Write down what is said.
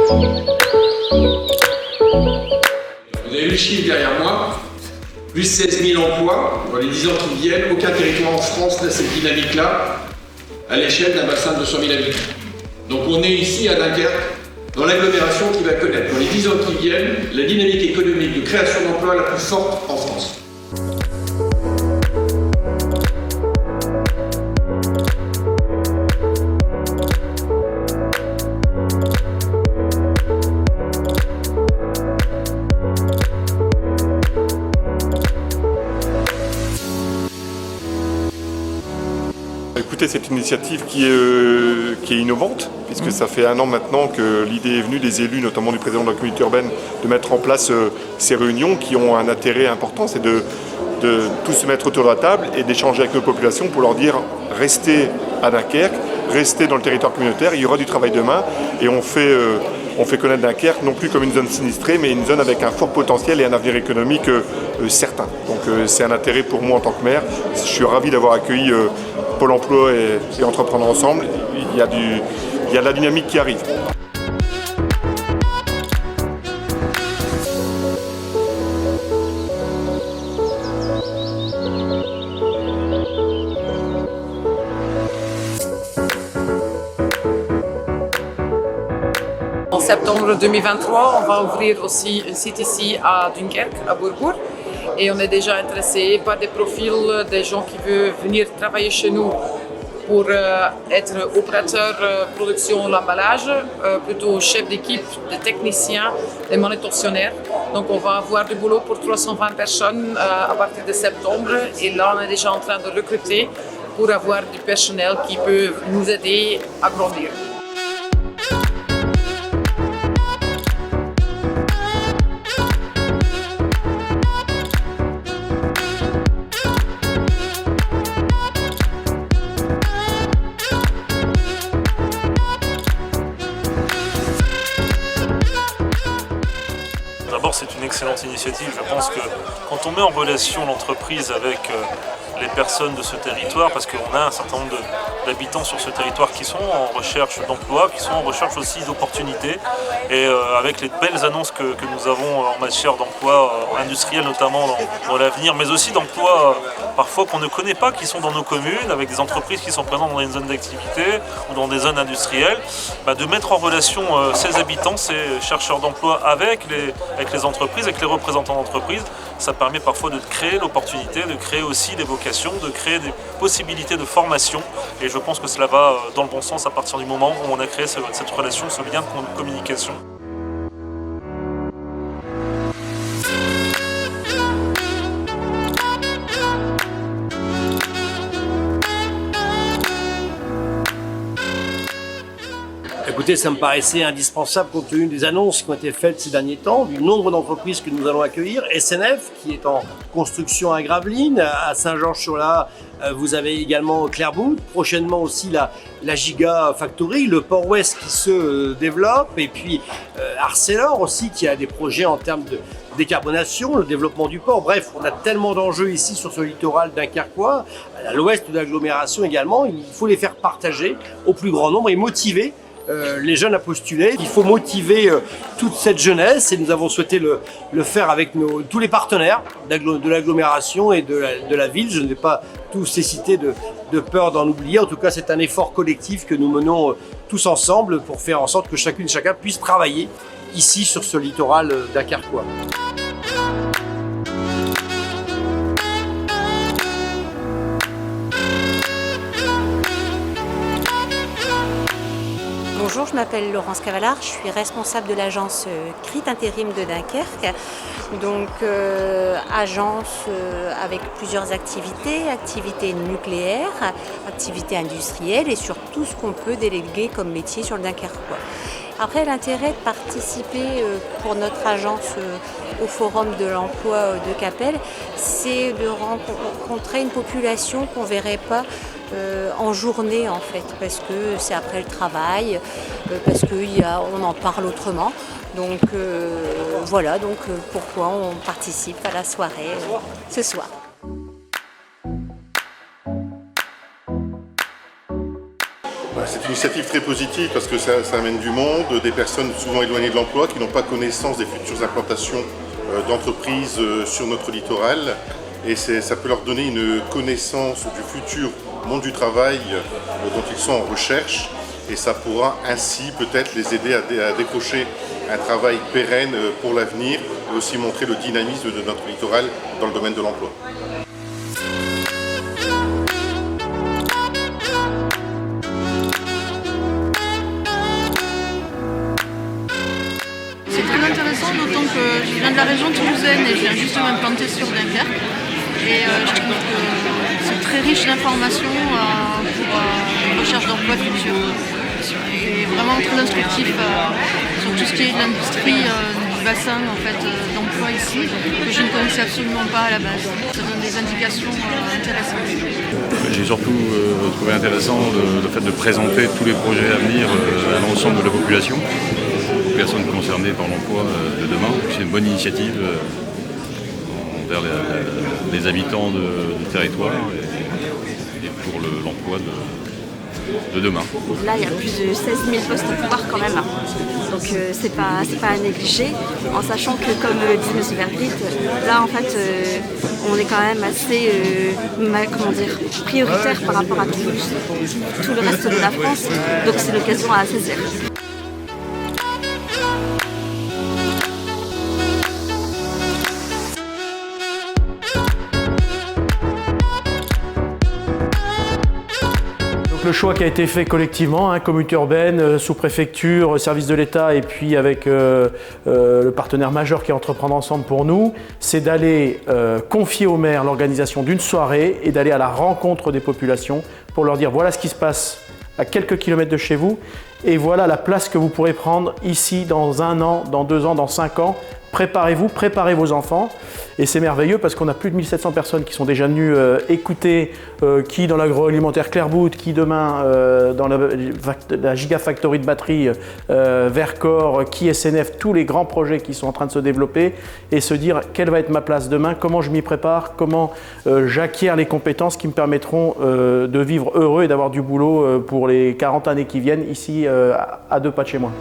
Vous avez vu le chiffre derrière moi, plus 16 000 emplois dans les 10 ans qui viennent. Aucun territoire en France n'a cette dynamique-là à l'échelle d'un bassin de 200 000 habitants. Donc on est ici à Dunkerque, dans l'agglomération qui va connaître dans les 10 ans qui viennent la dynamique économique de création d'emplois la plus forte en France. Écoutez, c'est une initiative qui est innovante, puisque ça fait 1 an maintenant que l'idée est venue des élus, notamment du président de la communauté urbaine, de mettre en place ces réunions qui ont un intérêt important, c'est de tous se mettre autour de la table et d'échanger avec nos populations pour leur dire « restez à Dunkerque, restez dans le territoire communautaire, il y aura du travail demain » et on fait connaître Dunkerque non plus comme une zone sinistrée, mais une zone avec un fort potentiel et un avenir économique certain. Donc c'est un intérêt pour moi en tant que maire. Je suis ravi d'avoir accueilli Pôle emploi et Entreprendre ensemble. Il y a de la dynamique qui arrive. En septembre 2023, on va ouvrir aussi un site ici à Dunkerque, à Bourbourg. Et on est déjà intéressé par des profils, des gens qui veulent venir travailler chez nous pour être opérateur production l'emballage, plutôt chef d'équipe, des techniciens, des manutentionnaires. Donc on va avoir du boulot pour 320 personnes à partir de septembre. Et là, on est déjà en train de recruter pour avoir du personnel qui peut nous aider à grandir. D'abord, c'est une excellente initiative. Je pense que quand on met en relation l'entreprise avec les personnes de ce territoire, parce qu'on a un certain nombre d'habitants sur ce territoire qui sont en recherche d'emploi, qui sont en recherche aussi d'opportunités, et avec les belles annonces que nous avons en matière d'emploi industriel notamment dans l'avenir, mais aussi d'emplois parfois qu'on ne connaît pas, qui sont dans nos communes, avec des entreprises qui sont présentes dans des zones d'activité ou dans des zones industrielles, de mettre en relation ces habitants, ces chercheurs d'emploi avec les entreprises, avec les représentants d'entreprises, ça permet parfois de créer l'opportunité, de créer aussi des vocations, de créer des possibilités de formation. Et je pense que cela va dans le bon sens à partir du moment où on a créé cette relation, ce lien de communication. Écoutez, ça me paraissait indispensable compte tenu des annonces qui ont été faites ces derniers temps, du nombre d'entreprises que nous allons accueillir. SNF, qui est en construction à Gravelines, à Saint-Georges-sur-Lard, vous avez également Clairbout, prochainement aussi la Gigafactory, le Port Ouest qui se développe, et puis Arcelor aussi qui a des projets en termes de décarbonation, le développement du port. Bref, on a tellement d'enjeux ici sur ce littoral dunkerquois, à l'ouest de l'agglomération également. Il faut les faire partager au plus grand nombre et motiver les jeunes à postuler. Il faut motiver toute cette jeunesse et nous avons souhaité le faire avec tous les partenaires de l'agglomération et de la ville. Je ne vais pas tous les citer de peur d'en oublier. En tout cas, c'est un effort collectif que nous menons tous ensemble pour faire en sorte que chacune et chacun puisse travailler ici sur ce littoral dunkerquois. Bonjour, je m'appelle Laurence Cavallard, je suis responsable de l'agence CRIT Intérim de Dunkerque. Donc agence avec plusieurs activités nucléaires, activités industrielles et sur tout ce qu'on peut déléguer comme métier sur le Dunkerquois. Après, l'intérêt de participer pour notre agence au Forum de l'emploi de Capelle, c'est de rencontrer une population qu'on ne verrait pas en journée en fait, parce que c'est après le travail, parce qu'on en parle autrement. Donc voilà, pourquoi on participe à la soirée ce soir. C'est une initiative très positive parce que ça amène du monde, des personnes souvent éloignées de l'emploi qui n'ont pas connaissance des futures implantations d'entreprises sur notre littoral. Et ça peut leur donner une connaissance du futur monde du travail dont ils sont en recherche. Et ça pourra ainsi peut-être les aider à décrocher un travail pérenne pour l'avenir et aussi montrer le dynamisme de notre littoral dans le domaine de l'emploi. C'est très intéressant, d'autant que je viens de la région toulousaine et je viens juste de m'implanter sur Dunkerque. Et je trouve que c'est très riche d'informations pour une recherche d'emploi future. Et vraiment très instructif sur tout ce qui est de l'industrie du bassin d'emploi ici, que je ne connaissais absolument pas à la base. Ça donne des indications intéressantes. J'ai surtout trouvé intéressant le fait de présenter tous les projets à venir à l'ensemble de la population, aux personnes concernées par l'emploi de demain. C'est une bonne initiative vers les habitants du territoire et pour l'emploi de demain. Là, il y a plus de 16 000 postes à pouvoir quand même. Donc c'est pas à négliger, en sachant que, comme le dit M. Vergrit, là en fait on est quand même assez prioritaire par rapport à tout le reste de la France. Donc c'est l'occasion à saisir. Le choix qui a été fait collectivement, communauté urbaine, sous-préfecture, service de l'État et puis avec le partenaire majeur qui est Entreprendre Ensemble pour nous, c'est d'aller confier au maire l'organisation d'une soirée et d'aller à la rencontre des populations pour leur dire voilà ce qui se passe à quelques kilomètres de chez vous et voilà la place que vous pourrez prendre ici dans 1 an, dans 2 ans, dans 5 ans. Préparez-vous, préparez vos enfants et c'est merveilleux parce qu'on a plus de 1700 personnes qui sont déjà venues écouter qui dans l'agroalimentaire Clairbout, qui demain dans la Gigafactory de batterie Vercors, qui SNF, tous les grands projets qui sont en train de se développer et se dire quelle va être ma place demain, comment je m'y prépare, comment j'acquiers les compétences qui me permettront de vivre heureux et d'avoir du boulot pour les 40 années qui viennent ici à 2 pas de chez moi.